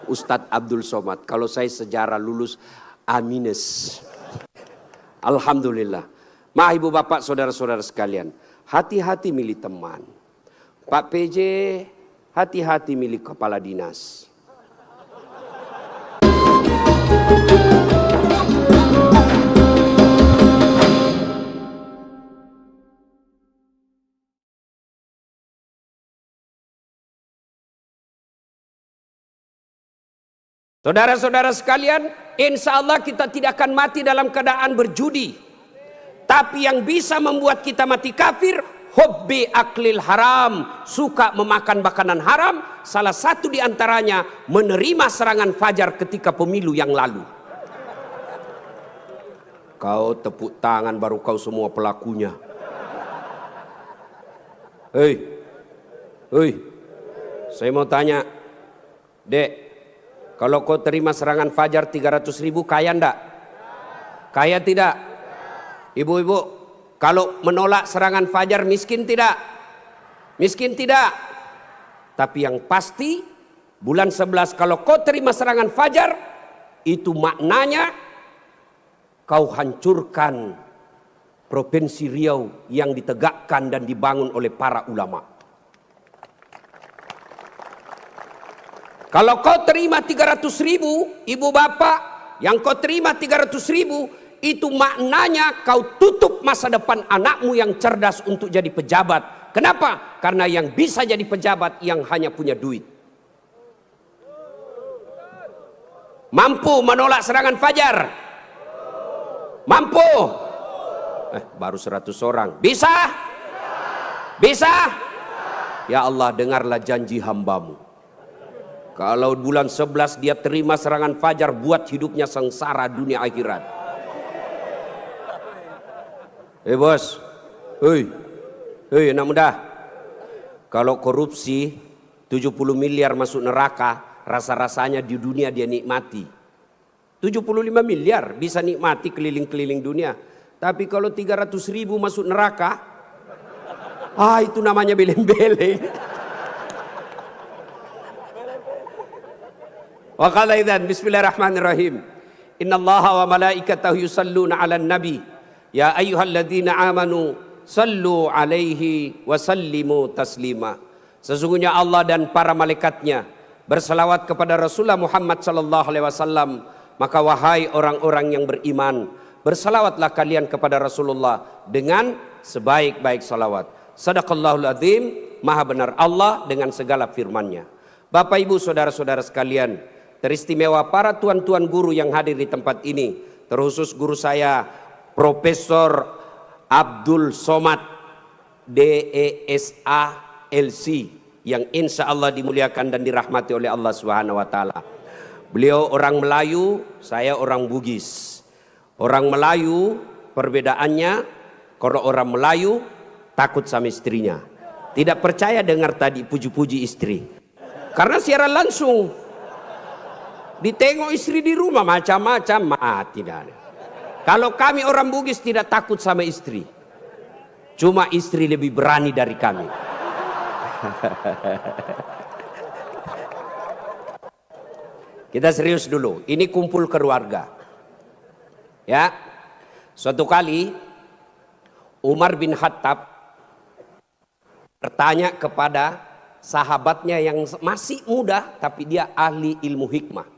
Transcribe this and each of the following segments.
Ustadz Abdul Somad. Kalau saya sejarah lulus A-. Alhamdulillah. Ma ibu bapak saudara-saudara sekalian, hati-hati milih teman. Pak PJ, hati-hati milih kepala dinas. Saudara-saudara sekalian, insya Allah kita tidak akan mati dalam keadaan berjudi. Tapi yang bisa membuat kita mati kafir, hubbi aklil haram, suka memakan makanan haram. Salah satu di antaranya menerima serangan fajar ketika pemilu yang lalu. Kau tepuk tangan baru kau semua pelakunya. Hei, saya mau tanya, Dek. Kalau kau terima serangan fajar 300.000, kaya ndak? Kaya tidak? Ibu-ibu, kalau menolak serangan fajar miskin tidak? Miskin tidak? Tapi yang pasti bulan 11 kalau kau terima serangan fajar, itu maknanya kau hancurkan Provinsi Riau yang ditegakkan dan dibangun oleh para ulama. Kalau kau terima 300.000, ibu bapak, yang kau terima 300.000, itu maknanya kau tutup masa depan anakmu yang cerdas untuk jadi pejabat. Kenapa? Karena yang bisa jadi pejabat yang hanya punya duit. Mampu menolak serangan fajar? Mampu? Baru 100 orang. Bisa? Bisa? Ya Allah, dengarlah janji hambamu. Kalau bulan 11 dia terima serangan fajar, buat hidupnya sengsara dunia akhirat. Bos, anak muda, kalau korupsi 70 miliar masuk neraka, rasa-rasanya di dunia dia nikmati. 75 miliar bisa nikmati keliling-keliling dunia. Tapi kalau 300.000 masuk neraka, itu namanya beleng-beleng. Wa qala idzan bismillahirrahmanirrahim. Innallaha wa malaikatahu yusalluna 'alan nabi. Ya ayyuhalladzina amanu sallu 'alaihi wa sallimu taslima. Sesungguhnya Allah dan para malaikatnya berselawat kepada Rasulullah Muhammad sallallahu alaihi wasallam. Maka wahai orang-orang yang beriman, berselawatlah kalian kepada Rasulullah dengan sebaik-baik salawat. Sadaqallahul azim, maha benar Allah dengan segala firman-Nya. Bapak Ibu saudara-saudara sekalian, teristimewa para tuan-tuan guru yang hadir di tempat ini, terkhusus guru saya Profesor Abdul Somad DESA LC yang insya Allah dimuliakan dan dirahmati oleh Allah Subhanahu wa taala. Beliau orang Melayu, saya orang Bugis. Orang Melayu perbedaannya, kalau orang Melayu takut sama istrinya, tidak percaya dengar tadi puji-puji istri, karena siaran langsung. Ditengok istri di rumah macam-macam, tidak ada. Kalau kami orang Bugis tidak takut sama istri, cuma istri lebih berani dari kami. Kita serius dulu, ini kumpul keluarga. Ya, suatu kali Umar bin Khattab bertanya kepada sahabatnya yang masih muda, tapi dia ahli ilmu hikmah.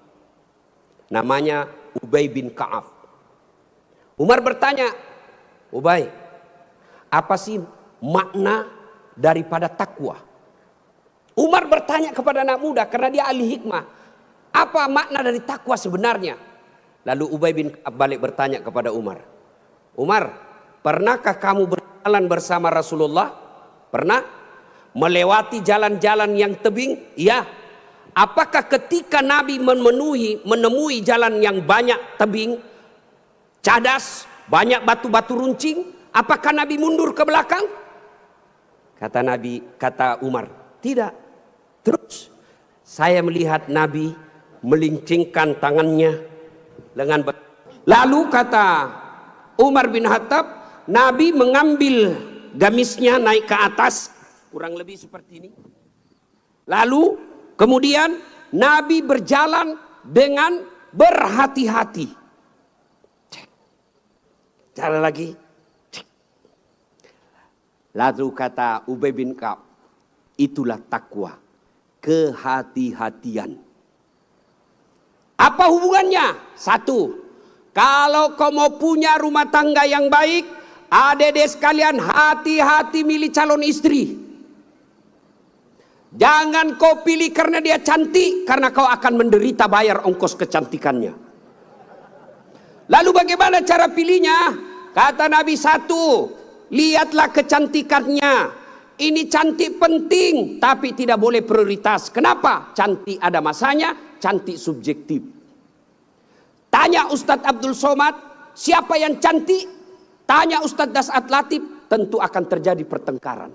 Namanya Ubay bin Ka'ab. Umar bertanya, Ubay, apa sih makna daripada takwa? Umar bertanya kepada anak muda karena dia ahli hikmah. Apa makna dari takwa sebenarnya? Lalu Ubay bin Ka'ab balik bertanya kepada Umar. Umar, pernahkah kamu berjalan bersama Rasulullah? Pernah? Melewati jalan-jalan yang tebing? Iya. Apakah ketika Nabi menemui jalan yang banyak tebing, cadas, banyak batu-batu runcing, apakah Nabi mundur ke belakang? Kata Umar, tidak. Terus saya melihat Nabi melincingkan tangannya lengan. Lalu kata Umar bin Khattab, Nabi mengambil gamisnya naik ke atas, kurang lebih seperti ini. Lalu kemudian Nabi berjalan dengan berhati-hati. Cara lagi. Lalu kata Ubay bin Ka'ab, itulah takwa, kehati-hatian. Apa hubungannya? Satu, kalau kau mau punya rumah tangga yang baik, adik-adik sekalian, hati-hati milih calon istri. Jangan kau pilih karena dia cantik, karena kau akan menderita bayar ongkos kecantikannya. Lalu bagaimana cara pilihnya? Kata Nabi, satu, lihatlah kecantikannya. Ini cantik penting, tapi tidak boleh prioritas. Kenapa? Cantik ada masanya, cantik subjektif. Tanya Ustadz Abdul Somad, siapa yang cantik? Tanya Ustadz Das'at Latif, tentu akan terjadi pertengkaran.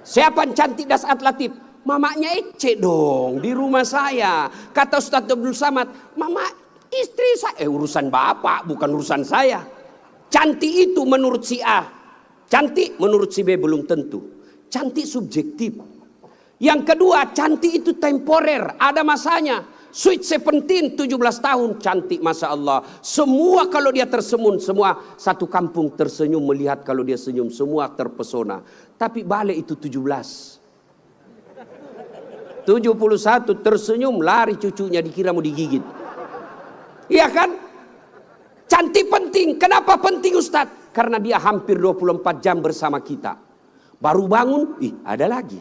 Siapa yang cantik Das'at Latif? Mamanya Ece dong, di rumah saya. Kata Ustadz Abdul Somad, mama istri saya. Urusan bapak, bukan urusan saya. Cantik itu menurut si A, cantik menurut si B belum tentu. Cantik subjektif. Yang kedua, cantik itu temporer, ada masanya. Sweet 17, 17 tahun, cantik Masya Allah. Semua kalau dia tersenyum, semua satu kampung tersenyum melihat kalau dia senyum. Semua terpesona. Tapi balik itu 17. 71 tersenyum, lari cucunya dikira mau digigit. Iya kan? Cantik penting. Kenapa penting Ustadz? Karena dia hampir 24 jam bersama kita. Baru bangun, ada lagi.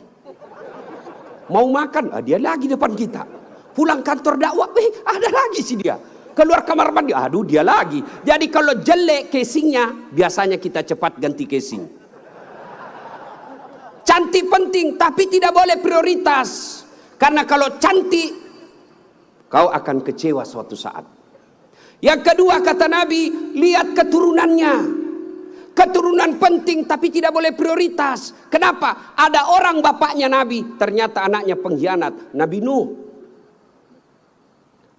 Mau makan, dia lagi depan kita. Pulang kantor dakwah, ada lagi sih dia. Keluar kamar mandi, aduh dia lagi. Jadi kalau jelek casingnya, biasanya kita cepat ganti casing. Cantik penting, tapi tidak boleh prioritas. Karena kalau cantik, kau akan kecewa suatu saat. Yang kedua kata Nabi, lihat keturunannya. Keturunan penting tapi tidak boleh prioritas. Kenapa? Ada orang bapaknya Nabi, ternyata anaknya pengkhianat. Nabi Nuh.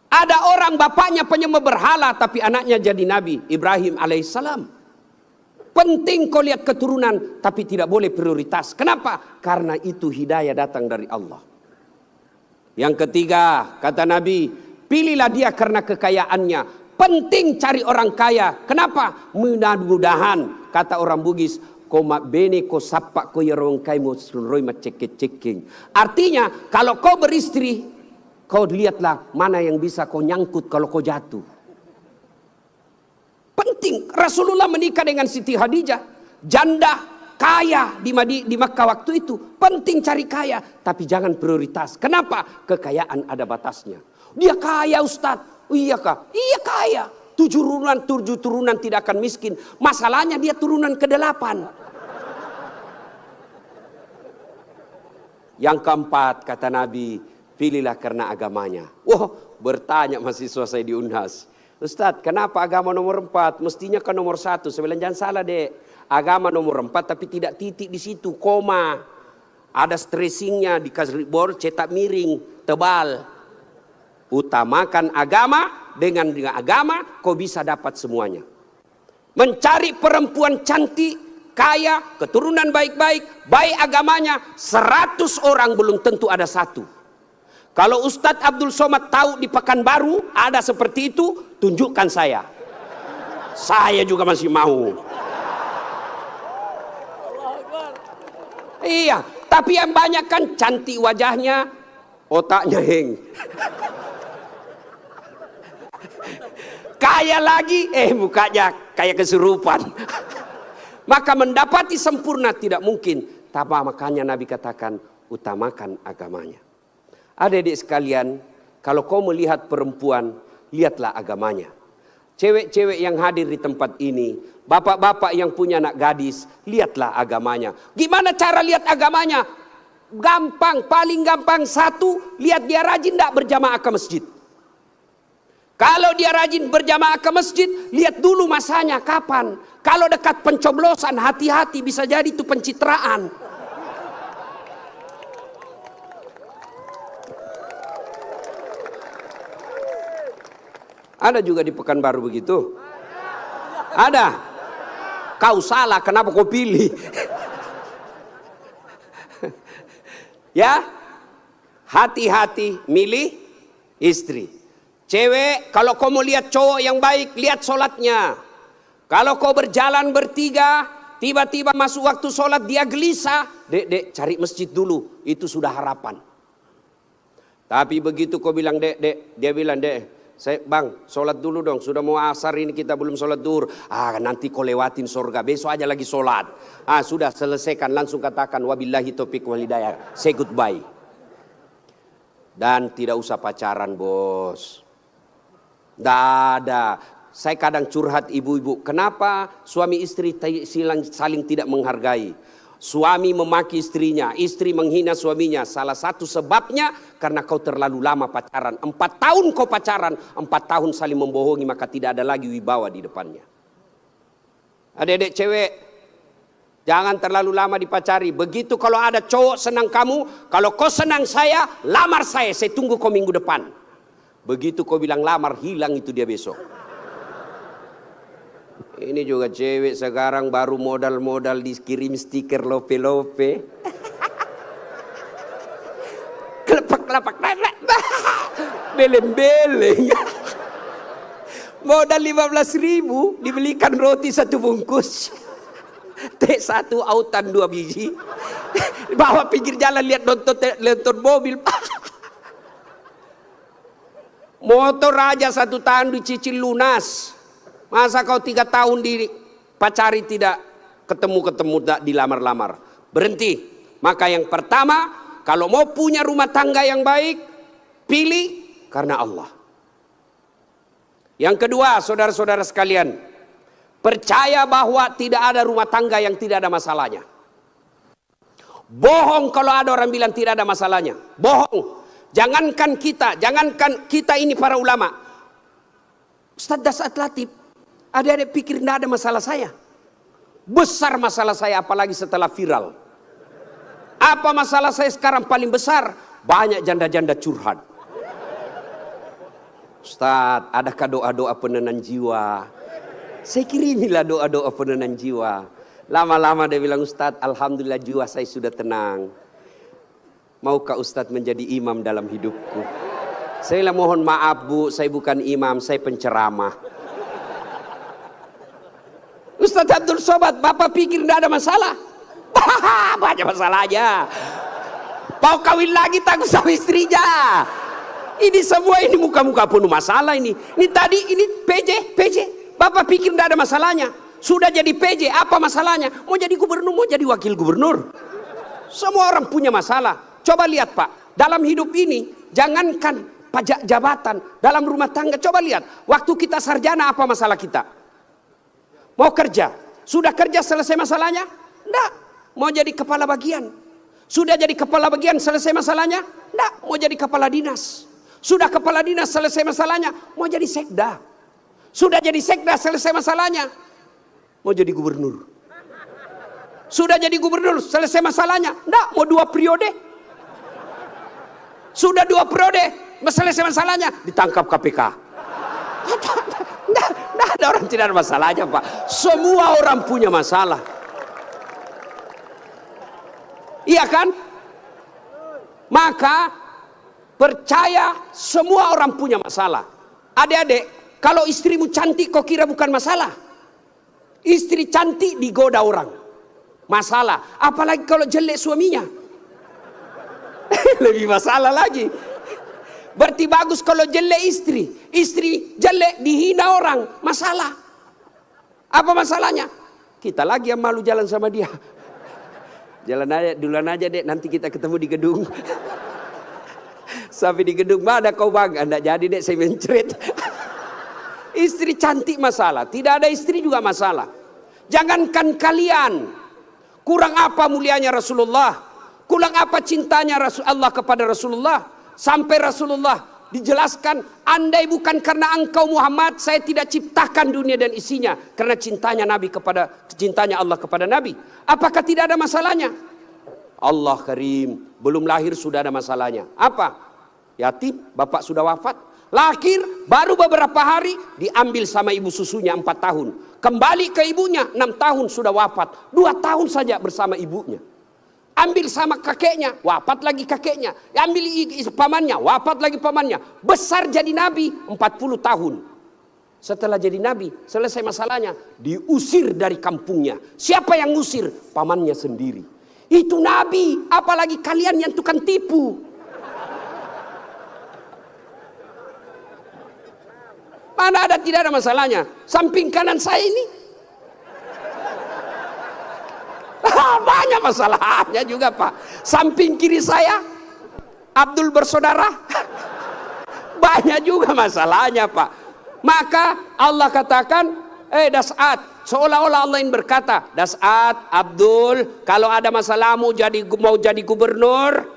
Ada orang bapaknya penyembah berhala tapi anaknya jadi Nabi, Ibrahim alaihissalam. Penting kau lihat keturunan tapi tidak boleh prioritas. Kenapa? Karena itu hidayah datang dari Allah. Yang ketiga kata Nabi, pilihlah dia karena kekayaannya. Penting cari orang kaya. Kenapa? Mudah-mudahan kata orang Bugis, koma bene ko sapak ko yerong kai mo suroi maceket-ceking. Artinya kalau kau beristri, kau lihatlah mana yang bisa kau nyangkut kalau kau jatuh. Penting. Rasulullah menikah dengan Siti Khadijah, janda kaya di Makkah waktu itu. Penting cari kaya, tapi jangan prioritas. Kenapa? Kekayaan ada batasnya. Dia kaya Ustadz. Iya kah? Iya kaya. 7 turunan tidak akan miskin. Masalahnya dia turunan ke-8. Yang keempat kata Nabi, pilihlah karena agamanya. Wah, bertanya mahasiswa saya di Unhas. Ustadz, kenapa agama nomor 4? Mestinya kan nomor 1. Saya bilang jangan salah dek. Agama nomor 4 tapi tidak titik di situ, koma. Ada stressingnya, dikasih board cetak miring, tebal. Utamakan agama, dengan agama kau bisa dapat semuanya. Mencari perempuan cantik, kaya, keturunan baik-baik, baik agamanya, 100 orang belum tentu ada 1. Kalau Ustadz Abdul Somad tahu di Pekanbaru ada seperti itu, tunjukkan saya. Saya juga masih mau. Iya, tapi yang banyak kan cantik wajahnya, otaknya heng. Kaya lagi, mukanya kayak kesurupan. Maka mendapati sempurna tidak mungkin. Tapi makanya Nabi katakan, utamakan agamanya. Adik-adik sekalian, kalau kau melihat perempuan, lihatlah agamanya. Cewek-cewek yang hadir di tempat ini, bapak-bapak yang punya anak gadis, lihatlah agamanya. Gimana cara lihat agamanya? Gampang, paling gampang. 1, lihat dia rajin tidak berjamaah ke masjid. Kalau dia rajin berjamaah ke masjid, lihat dulu masanya kapan. Kalau dekat pencoblosan, hati-hati, bisa jadi itu pencitraan. Ada juga di Pekanbaru begitu? Ada? Kau salah, kenapa kau pilih? Ya? hati-hati milih istri. Cewek, kalau kau mau lihat cowok yang baik, lihat sholatnya. Kalau kau berjalan bertiga, tiba-tiba masuk waktu sholat dia gelisah, dek cari masjid dulu, itu sudah harapan. Tapi begitu kau bilang dek, dia bilang bang sholat dulu dong, sudah mau asar ini kita belum sholat duhur. Nanti kau lewatin surga, besok aja lagi sholat. Sudah selesaikan, langsung katakan wabillahi taufiq wal hidayah, say goodbye. Dan tidak usah pacaran bos. Tidak ada. Saya kadang curhat ibu-ibu, kenapa suami istri saling tidak menghargai? Suami memaki istrinya, istri menghina suaminya. Salah satu sebabnya karena kau terlalu lama pacaran. 4 tahun kau pacaran, 4 tahun saling membohongi, maka tidak ada lagi wibawa di depannya. Adik-adik cewek, jangan terlalu lama dipacari. Begitu kalau ada cowok senang kamu, kalau kau senang saya, lamar saya tunggu kau minggu depan. Begitu kau bilang lamar, hilang itu dia besok. Ini juga cewek sekarang baru modal-modal dikirim stiker lope-lope. Kelepak-kelepak, beleng-beleng. Modal 15.000 dibelikan roti 1 bungkus. Teh 1 autan 2 biji. Bawa pinggir jalan lihat nonton mobil. Motor aja 1 tahun dicicil lunas. Masa kau 3 tahun dipacari tidak ketemu dilamar-lamar? Berhenti. Maka yang pertama, kalau mau punya rumah tangga yang baik, pilih karena Allah. Yang kedua, saudara-saudara sekalian, percaya bahwa tidak ada rumah tangga yang tidak ada masalahnya. Bohong kalau ada orang bilang tidak ada masalahnya. Bohong. Jangankan kita ini para ulama. Ustaz Dasat Latif, adik-adik pikir tidak ada masalah saya. Besar masalah saya, apalagi setelah viral. Apa masalah saya sekarang paling besar? Banyak janda-janda curhat. Ustaz, adakah doa-doa penenang jiwa? Saya kirimilah doa-doa penenang jiwa. Lama-lama dia bilang, Ustaz, alhamdulillah jiwa saya sudah tenang. Maukah Ustaz menjadi imam dalam hidupku? Saya bilang, mohon maaf Bu, saya bukan imam, saya penceramah. Ustaz Abdul Somad, Bapak pikir tidak ada masalah? Banyak masalahnya. Mau kawin lagi takut sama istrinya. Ini semua ini muka-muka penuh masalah ini. Ini tadi ini PJ. Bapak pikir tidak ada masalahnya. Sudah jadi PJ, apa masalahnya? Mau jadi gubernur, mau jadi wakil gubernur. Semua orang punya masalah. Coba lihat Pak, dalam hidup ini jangankan pajak jabatan, dalam rumah tangga coba lihat. Waktu kita sarjana apa masalah kita? Mau kerja, sudah kerja selesai masalahnya? Enggak. Mau jadi kepala bagian, sudah jadi kepala bagian selesai masalahnya? Enggak. Mau jadi kepala dinas, sudah kepala dinas selesai masalahnya? Mau jadi sekda, sudah jadi sekda selesai masalahnya? Mau jadi gubernur, sudah jadi gubernur selesai masalahnya? Enggak. Mau 2 periode, sudah 2 periode selesai masalahnya? Ditangkap KPK. Nah, ada orang tidak ada masalahnya Pak. Semua orang punya masalah. Iya kan? Maka percaya semua orang punya masalah. Adik-adik, kalau istrimu cantik kau kira bukan masalah? Istri cantik digoda orang, masalah. Apalagi kalau jelek suaminya. Lebih masalah lagi. Berarti bagus kalau jelek istri jelek dihina orang, masalah. Apa masalahnya? Kita lagi yang malu jalan sama dia. Jalan aja, duluan aja dek, nanti kita ketemu di gedung. Sampai di gedung, mana kau bang? Anda jadi dek, saya mencret. Istri cantik masalah, tidak ada istri juga masalah. Jangankan kalian, kurang apa mulianya Rasulullah, kurang apa cintanya Allah kepada Rasulullah. Sampai Rasulullah dijelaskan, andai bukan karena engkau Muhammad, saya tidak ciptakan dunia dan isinya. Karena cintanya Allah kepada Nabi. Apakah tidak ada masalahnya? Allah Karim, belum lahir sudah ada masalahnya. Apa? Yatim, bapak sudah wafat. Lahir, baru beberapa hari diambil sama ibu susunya 4 tahun. Kembali ke ibunya 6 tahun sudah wafat. 2 tahun saja bersama ibunya. Ambil sama kakeknya, wafat lagi kakeknya. Ambil pamannya, wafat lagi pamannya. Besar jadi nabi 40 tahun. Setelah jadi nabi, selesai masalahnya, diusir dari kampungnya. Siapa yang ngusir? Pamannya sendiri. Itu nabi, apalagi kalian yang tukang tipu. Mana ada, tidak ada masalahnya. Samping kanan saya ini banyak masalahnya juga Pak. Samping kiri saya Abdul bersaudara banyak juga masalahnya Pak. Maka Allah katakan, Das'at, seolah-olah Allah ingin berkata, Das'at, Abdul, kalau ada masalahmu mau jadi gubernur,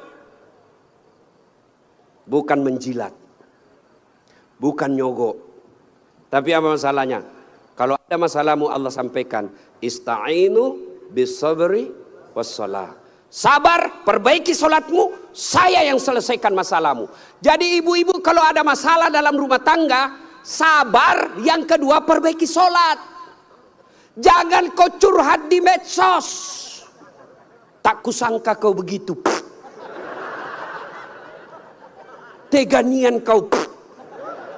bukan menjilat, bukan nyogok, tapi apa masalahnya? Kalau ada masalahmu Allah sampaikan, ista'inu bisabri wassalah. Sabar, perbaiki solatmu, saya yang selesaikan masalahmu. Jadi ibu-ibu kalau ada masalah dalam rumah tangga, sabar, yang kedua perbaiki solat. Jangan kau curhat di medsos. Tak kusangka kau begitu. Teganian kau.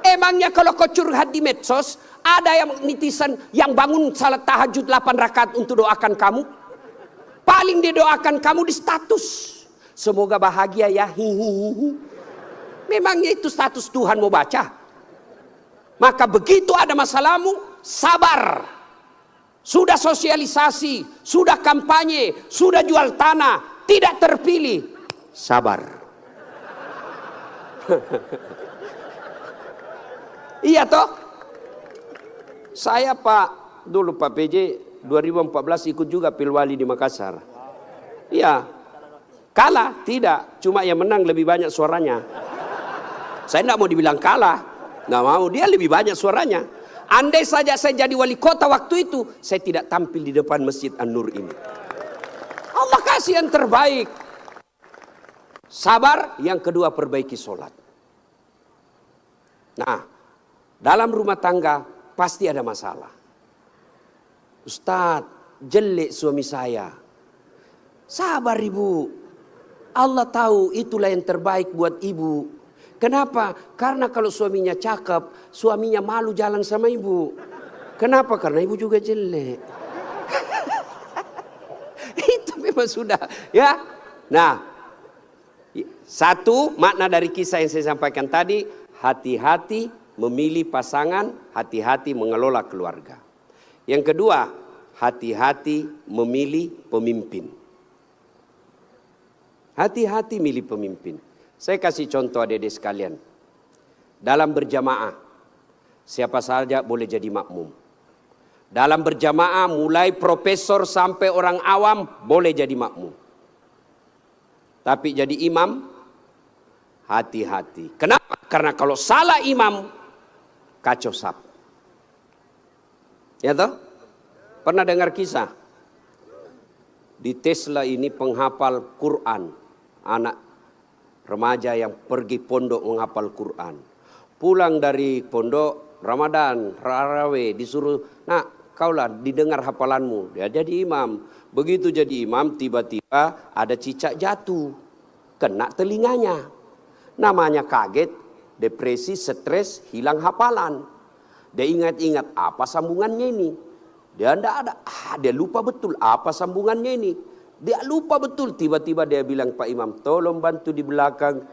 Emangnya kalau kau curhat di medsos, ada yang netizen yang bangun salat tahajud 8 rakaat untuk doakan kamu? Paling dia doakan kamu di status. Semoga bahagia ya. Hihihi. Memangnya itu status Tuhan mau baca? Maka begitu ada masalahmu, sabar. Sudah sosialisasi, sudah kampanye, sudah jual tanah, tidak terpilih. Sabar. Iya toh? Saya Pak, dulu Pak PJ 2014 ikut juga Pilwali di Makassar. Iya. Kalah? Tidak. Cuma yang menang lebih banyak suaranya. Saya tidak mau dibilang kalah. Nggak mau. Dia lebih banyak suaranya. Andai saja saya jadi wali kota waktu itu, saya tidak tampil di depan Masjid An-Nur ini. Allah kasih yang terbaik. Sabar. Yang kedua perbaiki sholat. Nah, dalam rumah tangga pasti ada masalah. Ustadz, jelek suami saya. Sabar ibu. Allah tahu itulah yang terbaik buat ibu. Kenapa? Karena kalau suaminya cakep, suaminya malu jalan sama ibu. Kenapa? Karena ibu juga jelek. Itu memang sudah. Ya. Nah, satu makna dari kisah yang saya sampaikan tadi, hati-hati memilih pasangan, hati-hati mengelola keluarga. Yang kedua, hati-hati memilih pemimpin. Hati-hati milih pemimpin. Saya kasih contoh adik-adik sekalian. Dalam berjamaah, siapa saja boleh jadi makmum. Dalam berjamaah, mulai profesor sampai orang awam boleh jadi makmum. Tapi jadi imam, hati-hati. Kenapa? Karena kalau salah imam, kacau sap. Ya toh? Pernah dengar kisah? Di Tesla ini penghafal Quran. Anak remaja yang pergi pondok menghafal Quran. Pulang dari pondok, Ramadan, Tarawih, disuruh, nak kaulah didengar hafalanmu. Dia jadi imam. Begitu jadi imam, tiba-tiba ada cicak jatuh. Kena telinganya. Namanya kaget, depresi, stres, hilang hafalan. Dia ingat-ingat apa sambungannya ini. Dia tidak ada, dia lupa betul apa sambungannya ini. Dia lupa betul, tiba-tiba dia bilang, Pak Imam tolong bantu di belakang.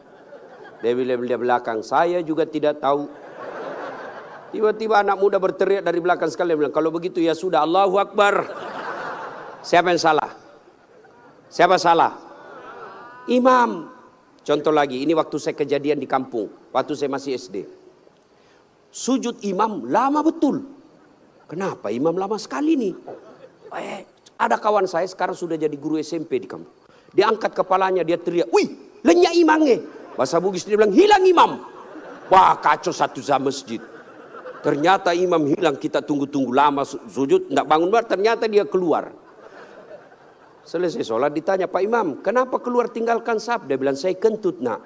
Dia bilang di belakang, saya juga tidak tahu. Tiba-tiba anak muda berteriak dari belakang sekali, bilang, kalau begitu ya sudah, Allahu Akbar. Siapa yang salah? Siapa salah? Imam. Contoh lagi, ini waktu saya kejadian di kampung, waktu saya masih SD. Sujud imam lama betul. Kenapa imam lama sekali nih? Ada kawan saya sekarang sudah jadi guru SMP di kampung. Dia angkat kepalanya, dia teriak, wih, lenyap imamnya. Bahasa Bugis dia bilang, hilang imam. Wah, kacau satu zaman masjid. Ternyata imam hilang, kita tunggu-tunggu lama sujud, tidak bangun, ternyata dia keluar. Selesai sholat ditanya, Pak Imam, kenapa keluar tinggalkan saf? Dia bilang, saya kentut nak.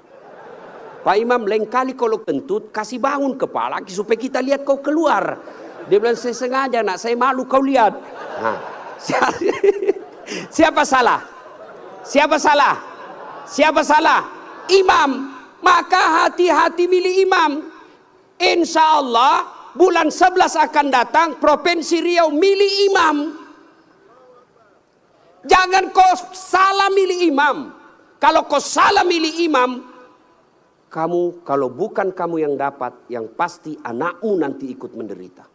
Pak Imam, lain kali kalau kentut, kasih bangun kepala supaya kita lihat kau keluar. Dia bilang, saya sengaja nak, saya malu kau lihat. Nah, siapa salah? Siapa salah? Siapa salah? Imam. Maka hati-hati milih imam. Insya Allah bulan 11 akan datang Provinsi Riau milih imam. Jangan kau salah milih imam. Kalau kau salah milih imam, kamu kalau bukan kamu yang dapat, yang pasti anakmu nanti ikut menderita.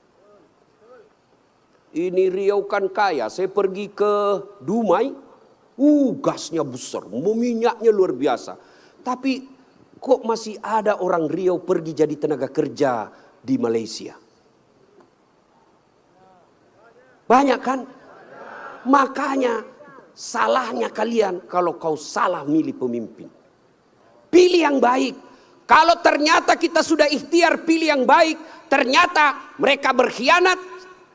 Ini Riau kan kaya. Saya pergi ke Dumai, gasnya besar, minyaknya luar biasa. Tapi kok masih ada orang Riau pergi jadi tenaga kerja di Malaysia? Banyak kan? Makanya salahnya kalian kalau kau salah milih pemimpin. Pilih yang baik. Kalau ternyata kita sudah ikhtiar pilih yang baik, ternyata mereka berkhianat,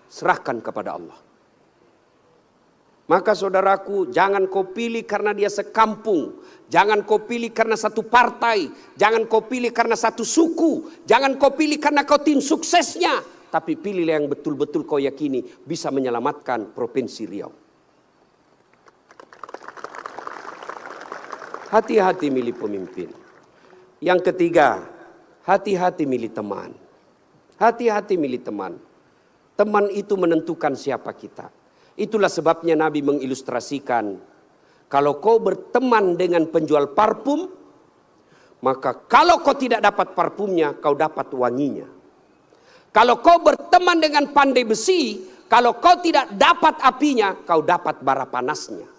serahkan kepada Allah. Maka saudaraku, jangan kau pilih karena dia sekampung. Jangan kau pilih karena satu partai. Jangan kau pilih karena satu suku. Jangan kau pilih karena kau tim suksesnya. Tapi pilihlah yang betul-betul kau yakini bisa menyelamatkan Provinsi Riau. Hati-hati milih pemimpin. Yang ketiga, hati-hati milih teman. Hati-hati milih teman. Teman itu menentukan siapa kita. Itulah sebabnya Nabi mengilustrasikan, kalau kau berteman dengan penjual parfum, maka kalau kau tidak dapat parfumnya, kau dapat wanginya. Kalau kau berteman dengan pandai besi, kalau kau tidak dapat apinya, kau dapat bara panasnya.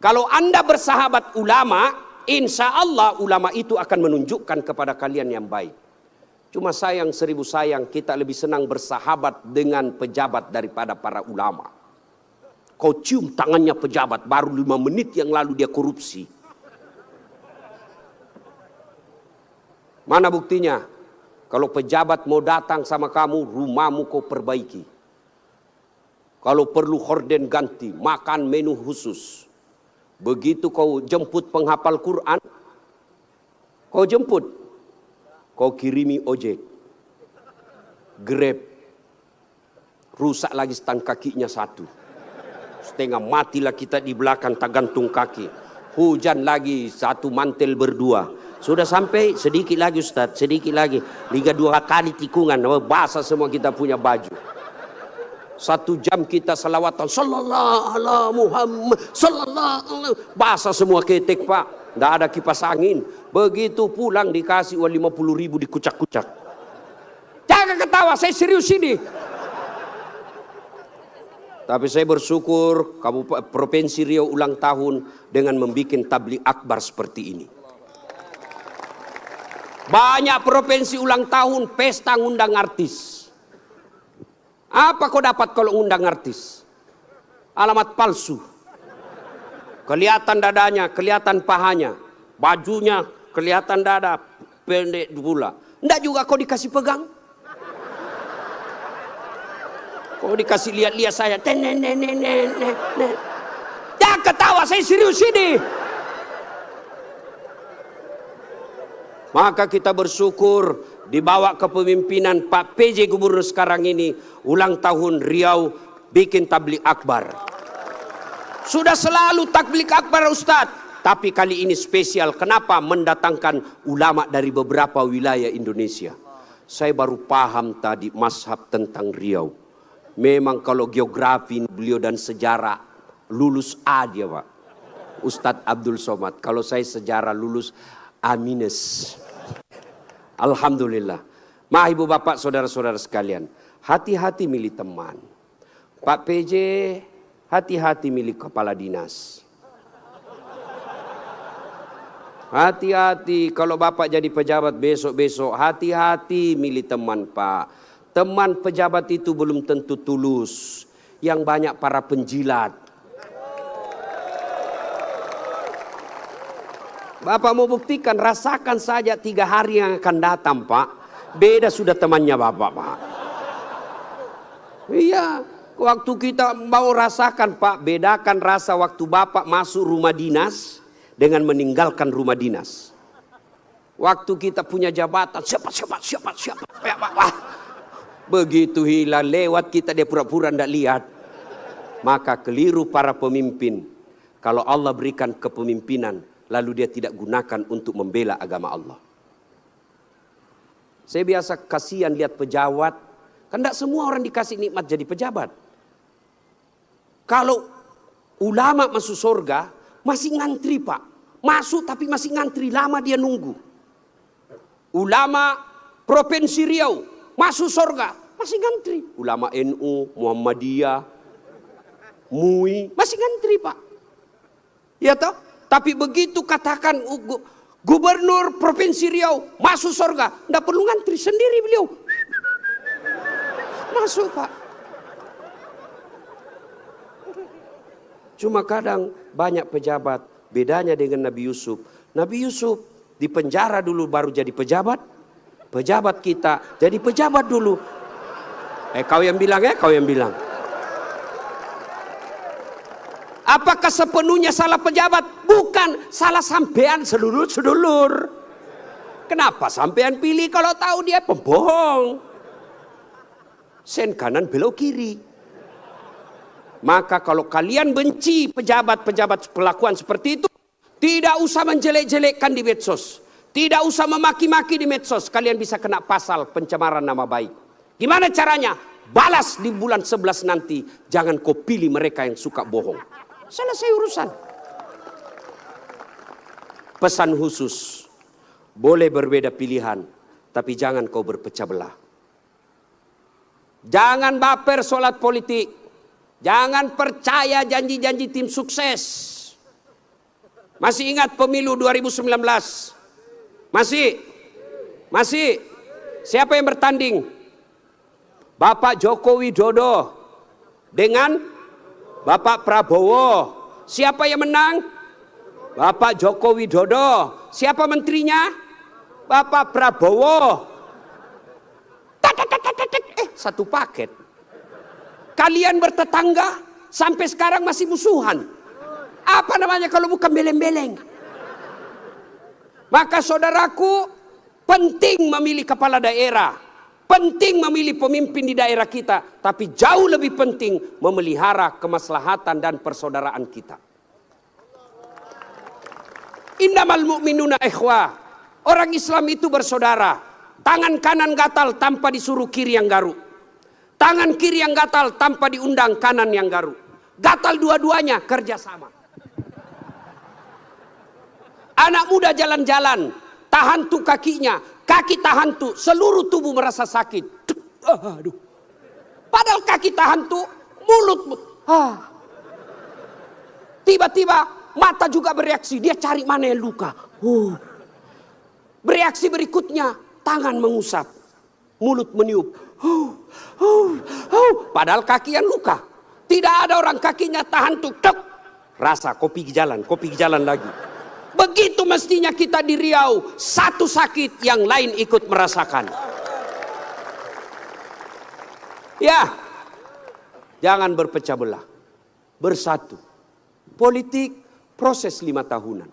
Kalau Anda bersahabat ulama, insya Allah ulama itu akan menunjukkan kepada kalian yang baik. Cuma sayang 1000 sayang, kita lebih senang bersahabat dengan pejabat daripada para ulama. Kau cium tangannya pejabat, baru 5 menit yang lalu dia korupsi. Mana buktinya? Kalau pejabat mau datang sama kamu, rumahmu kau perbaiki. Kalau perlu horden ganti, makan menu khusus. Begitu kau jemput penghafal Quran, kau jemput, kau kirimi ojek, Grab, rusak lagi stang kakinya satu, setengah matilah kita di belakang tak gantung kaki, hujan lagi satu mantel berdua, sudah sampai sedikit lagi Ustaz, sedikit lagi, 2 kali tikungan, basah semua kita punya baju. 1 jam kita salawatan, sallallahu ala Muhammad, sallallahu ala, basah semua ketek Pak, nggak ada kipas angin. Begitu pulang dikasih uang 50.000 dikucak-kucak. Jangan ketawa, saya serius ini. Tapi saya bersyukur Provinsi Riau ulang tahun dengan membuat tabligh akbar seperti ini. Banyak provinsi ulang tahun pesta ngundang artis. Apa kau dapat kalau undang artis? Alamat palsu. Kelihatan dadanya, kelihatan pahanya, bajunya kelihatan dada, pendek pula. Enggak juga kau dikasih pegang. Kau dikasih lihat-lihat saya. Jangan ketawa, saya serius ini. Maka kita bersyukur dibawa kepemimpinan Pak PJ Gubernur sekarang ini, ulang tahun Riau bikin tabligh akbar. Sudah selalu tabligh akbar Ustadz, tapi kali ini spesial. Kenapa? Mendatangkan ulama dari beberapa wilayah Indonesia. Saya baru paham tadi mazhab tentang Riau. Memang kalau geografi beliau dan sejarah lulus A dia Pak, Ustadz Abdul Somad. Kalau saya sejarah lulus A-. Alhamdulillah. Ma ibu bapak saudara-saudara sekalian, hati-hati milih teman. Pak PJ, hati-hati milih kepala dinas. Hati-hati kalau bapak jadi pejabat besok-besok, hati-hati milih teman Pak. Teman pejabat itu belum tentu tulus. Yang banyak para penjilat. Bapak mau buktikan, rasakan saja 3 hari yang akan datang Pak. Beda sudah temannya Bapak Pak. Iya, waktu kita mau rasakan Pak, bedakan rasa waktu Bapak masuk rumah dinas dengan meninggalkan rumah dinas. Waktu kita punya jabatan, siapa. Wah, begitu hilang lewat kita dia pura-pura tidak lihat. Maka keliru para pemimpin. kalau Allah berikan kepemimpinan lalu dia tidak gunakan untuk membela agama Allah. Saya biasa kasihan lihat pejabat, kan tidak semua orang dikasih nikmat jadi pejabat. Kalau ulama masuk surga masih ngantri Pak, masuk tapi masih ngantri, lama dia nunggu. Ulama Provinsi Riau masuk surga masih ngantri. Ulama NU, Muhammadiyah, MUI masih ngantri Pak. Ya toh? Tapi begitu katakan Gubernur Provinsi Riau masuk surga, tidak perlu ngantri, sendiri beliau masuk Pak. Cuma kadang banyak pejabat, bedanya dengan Nabi Yusuf. Nabi Yusuf di penjara dulu baru jadi pejabat. Pejabat kita jadi pejabat dulu. Kau yang bilang kau yang bilang. Apakah sepenuhnya salah pejabat? Bukan, salah sampean sedulur-sedulur. Kenapa sampean pilih kalau tahu dia pembohong? Sen kanan belok kiri. Maka kalau kalian benci pejabat-pejabat pelakuan seperti itu, tidak usah menjelek-jelekkan di medsos. Tidak usah memaki-maki di medsos. Kalian bisa kena pasal pencemaran nama baik. Gimana caranya? Balas di bulan 11 nanti. Jangan kau pilih mereka yang suka bohong. Selesai urusan. Pesan khusus, boleh berbeda pilihan, tapi jangan kau berpecah belah. Jangan baper solat politik. Jangan percaya janji-janji tim sukses. Masih ingat pemilu 2019? Masih. Siapa yang bertanding? Bapak Joko Widodo dengan Bapak Prabowo. Siapa yang menang? Bapak Joko Widodo. Siapa menterinya? Bapak Prabowo. Satu paket. Kalian bertetangga sampai sekarang masih musuhan. Apa namanya kalau bukan beleng-beleng? Maka saudaraku, penting memilih kepala daerah. Penting memilih pemimpin di daerah kita, tapi jauh lebih penting memelihara kemaslahatan dan persaudaraan kita. Innamal mu'minuna ikhwah. Orang Islam itu bersaudara. Tangan kanan gatal tanpa disuruh kiri yang garuk. Tangan kiri yang gatal tanpa diundang kanan yang garuk. Gatal dua-duanya kerjasama. Anak muda jalan-jalan, tahan tuh kakinya. Kaki tahan tuh, seluruh tubuh merasa sakit. Aduh. Padahal kaki tahan tuh, mulut. Tiba-tiba mata juga bereaksi. Dia cari mana yang luka. Bereaksi berikutnya, tangan mengusap. Mulut meniup. Padahal kaki yang luka. Tidak ada orang kakinya tahan tuh. Rasa kopi jalan lagi. Begitu mestinya kita di Riau, satu sakit yang lain ikut merasakan. Ya, jangan berpecah belah, bersatu. Politik proses 5 tahunan.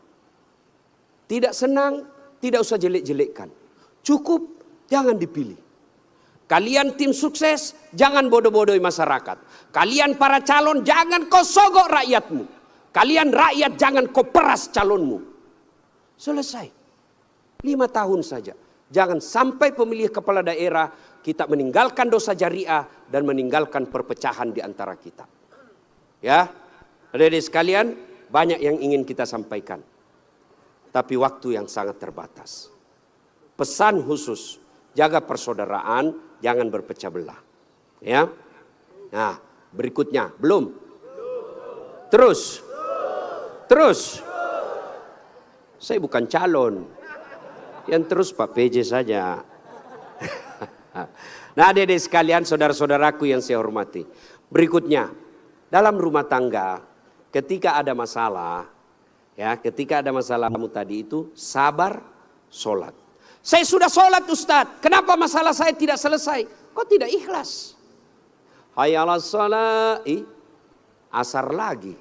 Tidak senang, tidak usah jelek-jelekkan. Cukup, jangan dipilih. Kalian tim sukses, jangan bodoh-bodohi masyarakat. Kalian para calon, jangan kau sogok rakyatmu. Kalian rakyat, jangan kau peras calonmu. Selesai. 5 tahun saja. Jangan sampai pemilih kepala daerah kita meninggalkan dosa jariah dan meninggalkan perpecahan di antara kita. Ya, adik-adik sekalian, banyak yang ingin kita sampaikan. Tapi waktu yang sangat terbatas. Pesan khusus, jaga persaudaraan, jangan berpecah belah. Ya. Nah, berikutnya, belum. Terus. Saya bukan calon. Yang terus Pak PJ saja. Nah, adik-adik sekalian, saudara-saudaraku yang saya hormati. Berikutnya, dalam rumah tangga, ketika ada masalah, ketika ada masalahmu tadi itu, sabar, sholat. Saya sudah sholat Ustadz, kenapa masalah saya tidak selesai? Kok tidak ikhlas? Hayya 'alas shalah, asar lagi.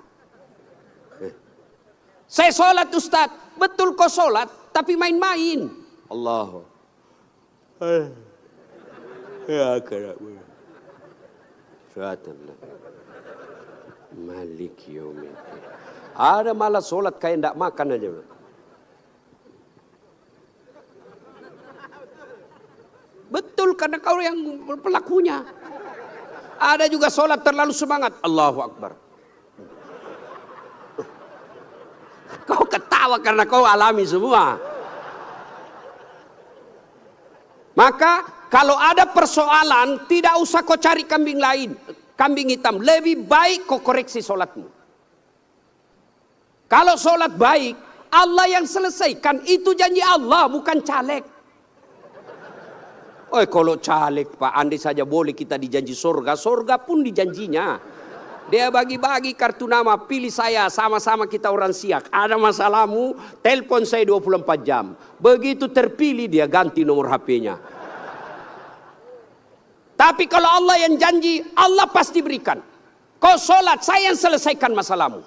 Saya sholat Ustadz. Betul kau sholat, tapi main-main. Allah. Ya kerabu. Malik yaumiddin. Ada malah sholat kayak ndak makan aja. Betul, karena kau yang pelakunya. Ada juga sholat terlalu semangat. Allahu Akbar. Kau ketawa karena kau alami semua. Maka kalau ada persoalan, tidak usah kau cari kambing lain, kambing hitam. Lebih baik kau koreksi sholatmu. Kalau sholat baik, Allah yang selesaikan. Itu janji Allah, bukan caleg. Oh, kalau caleg Pak, andai saja boleh kita dijanji surga, surga pun dijanjinya. Dia bagi-bagi kartu nama, pilih saya, sama-sama kita orang Siak. Ada masalahmu, telepon saya 24 jam. Begitu terpilih dia ganti nomor HP-nya. Tapi kalau Allah yang janji, Allah pasti berikan. Kau sholat, saya yang selesaikan masalahmu.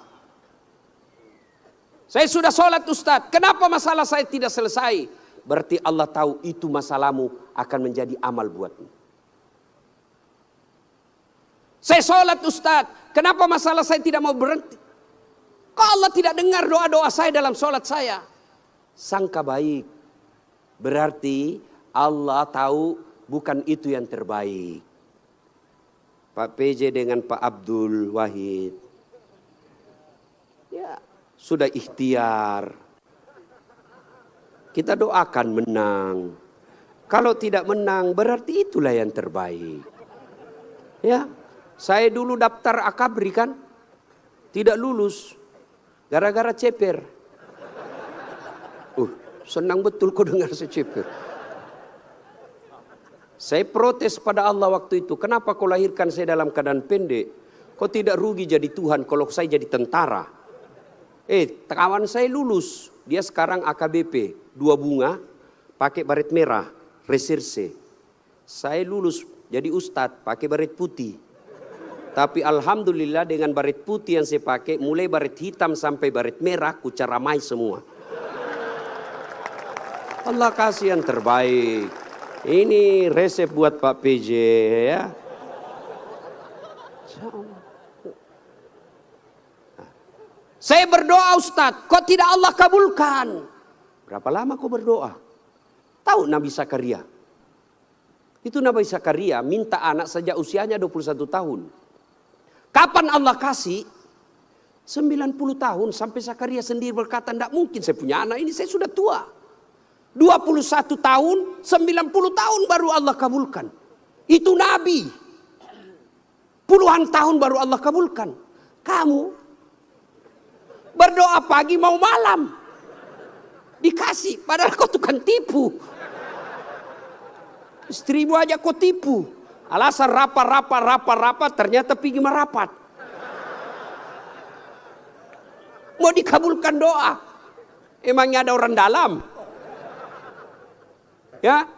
Saya sudah sholat Ustaz, kenapa masalah saya tidak selesai? Berarti Allah tahu itu masalahmu akan menjadi amal buatmu. Saya sholat Ustaz, kenapa masalah saya tidak mau berhenti? Kok Allah tidak dengar doa-doa saya dalam sholat saya? Sangka baik. Berarti Allah tahu bukan itu yang terbaik. Pak PJ dengan Pak Abdul Wahid. Ya, sudah ikhtiar. Kita doakan menang. Kalau tidak menang berarti itulah yang terbaik. Ya, saya dulu daftar akabri kan, tidak lulus gara-gara ceper. Senang betul kau dengar saya ceper. Saya protes pada Allah waktu itu. Kenapa kau lahirkan saya dalam keadaan pendek? Kau tidak rugi jadi Tuhan kalau saya jadi tentara. Kawan saya lulus. Dia sekarang AKBP, 2 bunga, pakai baret merah, reserse. Saya lulus jadi ustadz, pakai baret putih. Tapi alhamdulillah dengan baret putih yang saya pakai, mulai baret hitam sampai baret merah, ku caramai semua. Allah kasih yang terbaik. Ini resep buat Pak PJ ya. Saya berdoa Ustadz, kok tidak Allah kabulkan? Berapa lama kau berdoa? Tahu Nabi Zakaria? Itu Nabi Zakaria minta anak sejak usianya 21 tahun. Kapan Allah kasih? 90 tahun sampai Zakaria sendiri berkata, tidak mungkin saya punya anak ini, saya sudah tua. 21 tahun, 90 tahun baru Allah kabulkan. Itu Nabi. Puluhan tahun baru Allah kabulkan. Kamu berdoa pagi mau malam. Dikasih, padahal kau tukang tipu. Istrimu aja kau tipu. Alasan rapat, ternyata pergi merapat. Mau dikabulkan doa. Emangnya ada orang dalam? Ya,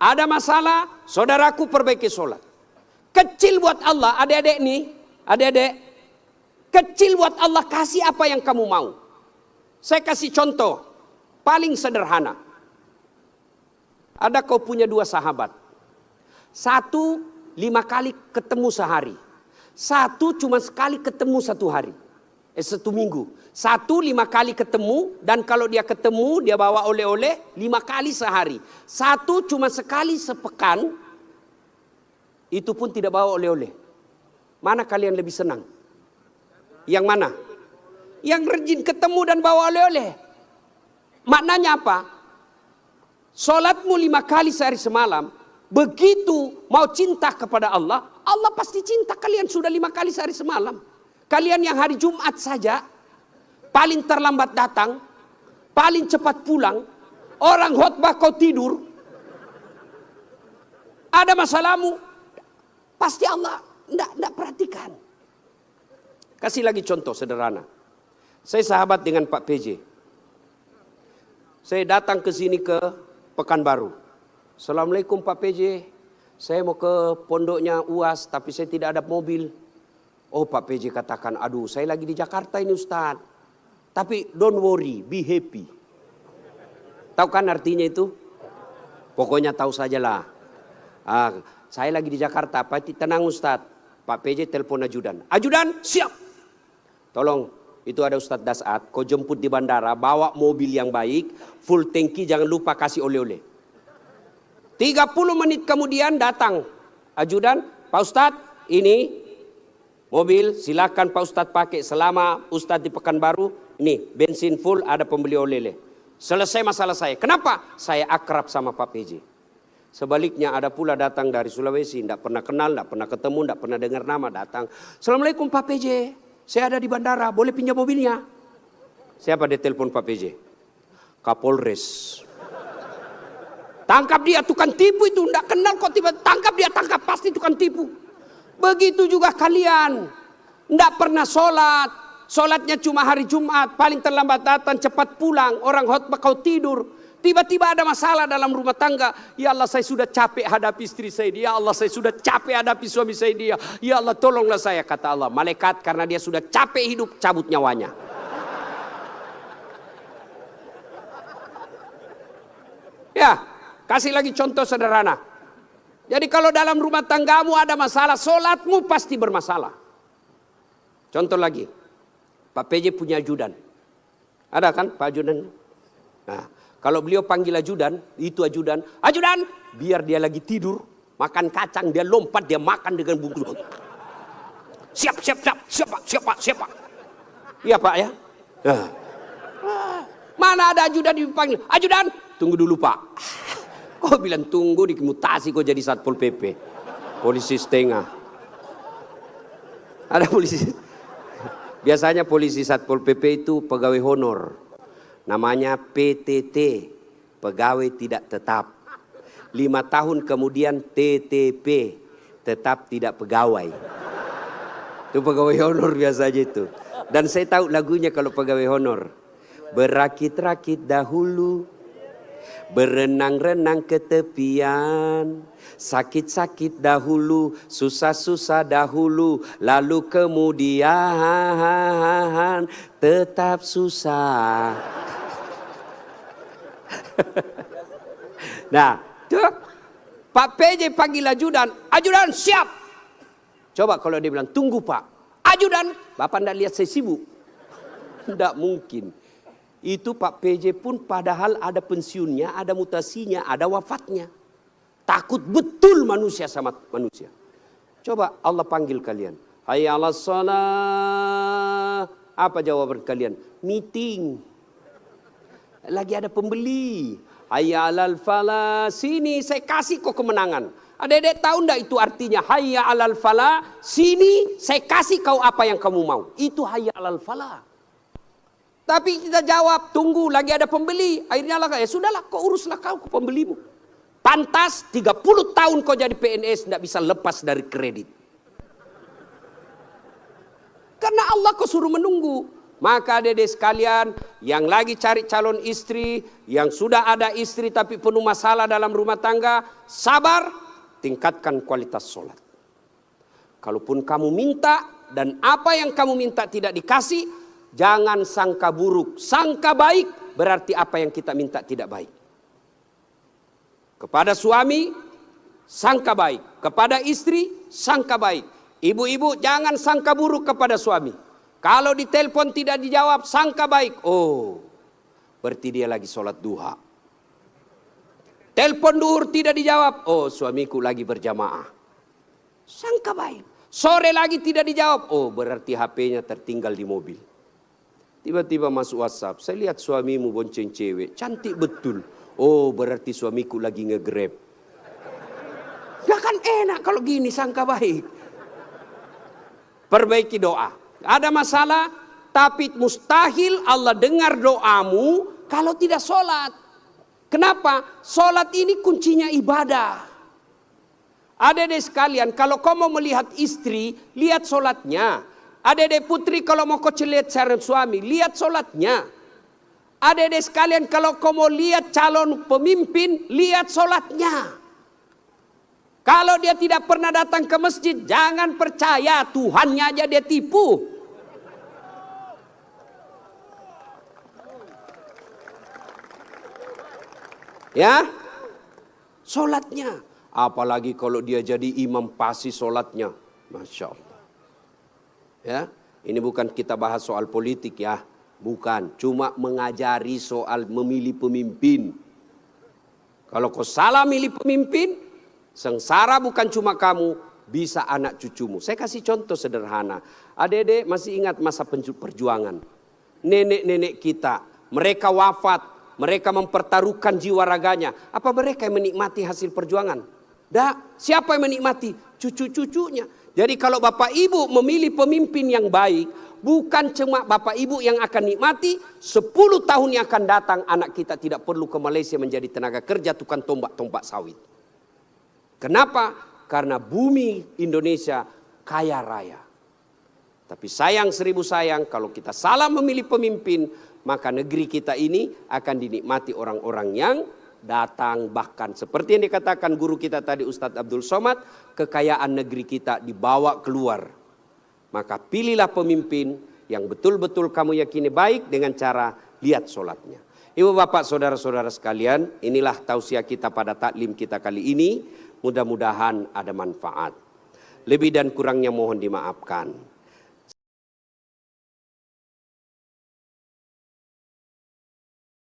ada masalah, saudaraku perbaiki sholat. Kecil buat Allah, adik-adik nih, adik-adik. Kecil buat Allah, kasih apa yang kamu mau. Saya kasih contoh, paling sederhana. Ada kau punya 2 sahabat. 1 5 kali ketemu sehari. 1 cuma sekali ketemu 1 hari. 1 minggu. 1 5 kali ketemu, dan kalau dia ketemu dia bawa oleh-oleh 5 kali sehari. 1 cuma sekali sepekan, itu pun tidak bawa oleh-oleh. Mana kalian lebih senang? Yang mana? Yang rajin ketemu dan bawa oleh-oleh. Maknanya apa? Sholatmu 5 kali sehari semalam, begitu mau cinta kepada Allah, Allah pasti cinta kalian sudah 5 kali sehari semalam. Kalian yang hari Jumat saja, paling terlambat datang, paling cepat pulang, orang khotbah kau tidur, ada masalahmu, pasti Allah tidak perhatikan. Kasih lagi contoh sederhana. Saya sahabat dengan Pak PJ. Saya datang ke sini ke Pekanbaru. Assalamualaikum Pak PJ. Saya mau ke pondoknya UAS tapi saya tidak ada mobil. Oh Pak PJ katakan, aduh saya lagi di Jakarta ini Ustaz. Tapi don't worry, be happy. Tahu kan artinya itu? Pokoknya tahu sajalah. Saya lagi di Jakarta, Pak tenang Ustaz. Pak PJ telepon ajudan. Ajudan siap. Tolong itu ada Ustadz Dasat, kau jemput di bandara, bawa mobil yang baik, full tangki, jangan lupa kasih oleh-oleh. 30 menit kemudian datang ajudan, Pak Ustadz, ini mobil silakan Pak Ustadz pakai selama Ustadz di Pekanbaru, ini bensin full, ada pembeli oleh-oleh. Selesai masalah saya. Kenapa? Saya akrab sama Pak PJ. Sebaliknya ada pula datang dari Sulawesi, tidak pernah kenal, tidak pernah ketemu, tidak pernah dengar nama, datang. Assalamualaikum Pak PJ, saya ada di bandara, boleh pinjam mobilnya? Siapa dia telepon Pak PJ? Kapolres. Tangkap dia, tukang tipu itu, tidak kenal kok tiba tangkap dia, tangkap, pasti tukang tipu. Begitu juga kalian, tidak pernah sholat, sholatnya cuma hari Jumat, paling terlambat datang, cepat pulang, orang khotbah kau tidur. Tiba-tiba ada masalah dalam rumah tangga. Ya Allah, saya sudah capek hadapi istri saya. Ya Allah, saya sudah capek hadapi suami saya dia. Ya Allah, tolonglah saya, kata Allah. Malaikat karena dia sudah capek hidup, cabut nyawanya. Ya, kasih lagi contoh sederhana. Jadi kalau dalam rumah tanggamu ada masalah, sholatmu pasti bermasalah. Contoh lagi, Pak PJ punya ajudan. Ada kan Pak ajudan? Nah, kalau beliau panggil ajudan, itu ajudan, ajudan, biar dia lagi tidur, makan kacang, dia lompat, dia makan dengan bungkus. Siap, siap, siap, siap Pak, siap Pak, siap Pak. Iya Pak ya. Nah. Mana ada ajudan dipanggil, ajudan, tunggu dulu Pak. Kau bilang tunggu, dimutasi kau jadi Satpol PP. Polisi setengah. Ada polisi. Biasanya polisi Satpol PP itu pegawai honor. Namanya PTT, pegawai tidak tetap. 5 tahun kemudian TTP, tetap tidak pegawai. Itu pegawai honor biasanya itu. Dan saya tahu lagunya kalau pegawai honor. Berakit-rakit dahulu, berenang-renang ke tepian, sakit-sakit dahulu, susah-susah dahulu, lalu kemudian tetap susah. Nah, tuh Pak PJ panggil ajudan, ajudan siap. Coba kalau dia bilang tunggu Pak, ajudan, Bapak tidak lihat saya sibuk. Tidak mungkin. Itu Pak PJ pun padahal ada pensiunnya, ada mutasinya, ada wafatnya. Takut betul manusia sama manusia. Coba Allah panggil kalian. Hayya 'alas shalah. Apa jawaban kalian? Meeting. Lagi ada pembeli. Hayya 'alal falah. Sini saya kasih kau kemenangan. Adik-adik tahu enggak itu artinya? Hayya 'alal falah. Sini saya kasih kau apa yang kamu mau. Itu hayya 'alal falah. Tapi kita jawab, tunggu lagi ada pembeli. Akhirnya lah, ya sudahlah kau uruslah kau ke pembelimu. Pantas 30 tahun kau jadi PNS tidak bisa lepas dari kredit. Karena Allah kau suruh menunggu. Maka adik-adik sekalian yang lagi cari calon istri, yang sudah ada istri tapi penuh masalah dalam rumah tangga, sabar, tingkatkan kualitas sholat. Kalaupun kamu minta dan apa yang kamu minta tidak dikasih, jangan sangka buruk, sangka baik, berarti apa yang kita minta tidak baik. Kepada suami, sangka baik. Kepada istri, sangka baik. Ibu-ibu jangan sangka buruk kepada suami. Kalau ditelepon tidak dijawab, sangka baik. Oh, berarti dia lagi sholat duha. Telepon duhur tidak dijawab. Oh, suamiku lagi berjamaah. Sangka baik. Sore lagi tidak dijawab. Oh, berarti HP-nya tertinggal di mobil. Tiba-tiba masuk WhatsApp, saya lihat suamimu bonceng cewek, cantik betul. Oh, berarti suamiku lagi nge-grab. Gak kan enak kalau gini, sangka baik. Perbaiki doa. Ada masalah, tapi mustahil Allah dengar doamu kalau tidak sholat. Kenapa? Sholat ini kuncinya ibadah. Adik-adik sekalian, kalau kau mau melihat istri, lihat sholatnya. Adik-adik putri kalau mau kau lihat calon suami, lihat sholatnya. Adik-adik sekalian kalau kau mau lihat calon pemimpin, lihat sholatnya. Kalau dia tidak pernah datang ke masjid, jangan percaya, Tuhannya aja dia tipu. Ya, sholatnya. Apalagi kalau dia jadi imam pasti sholatnya, Masya Allah. Ya, Ini bukan kita bahas soal politik ya. Bukan, cuma mengajari soal memilih pemimpin. Kalau kau salah milih pemimpin, sengsara bukan cuma kamu, bisa anak cucumu. Saya kasih contoh sederhana. Adik-adik masih ingat masa perjuangan. Nenek-nenek kita, mereka wafat, mereka mempertaruhkan jiwa raganya. Apa mereka yang menikmati hasil perjuangan? Dah, siapa yang menikmati? Cucu-cucunya. Jadi kalau Bapak Ibu memilih pemimpin yang baik, bukan cuma Bapak Ibu yang akan nikmati, 10 tahun yang akan datang anak kita tidak perlu ke Malaysia menjadi tenaga kerja tukang tombak-tombak sawit. Kenapa? Karena bumi Indonesia kaya raya. Tapi sayang seribu sayang kalau kita salah memilih pemimpin, maka negeri kita ini akan dinikmati orang-orang yang datang. Bahkan seperti yang dikatakan guru kita tadi Ustadz Abdul Somad, kekayaan negeri kita dibawa keluar. Maka pilihlah pemimpin yang betul-betul kamu yakini baik dengan cara lihat sholatnya. Ibu bapak saudara-saudara sekalian, inilah tausiah kita pada taklim kita kali ini. Mudah-mudahan ada manfaat. Lebih dan kurangnya mohon dimaafkan.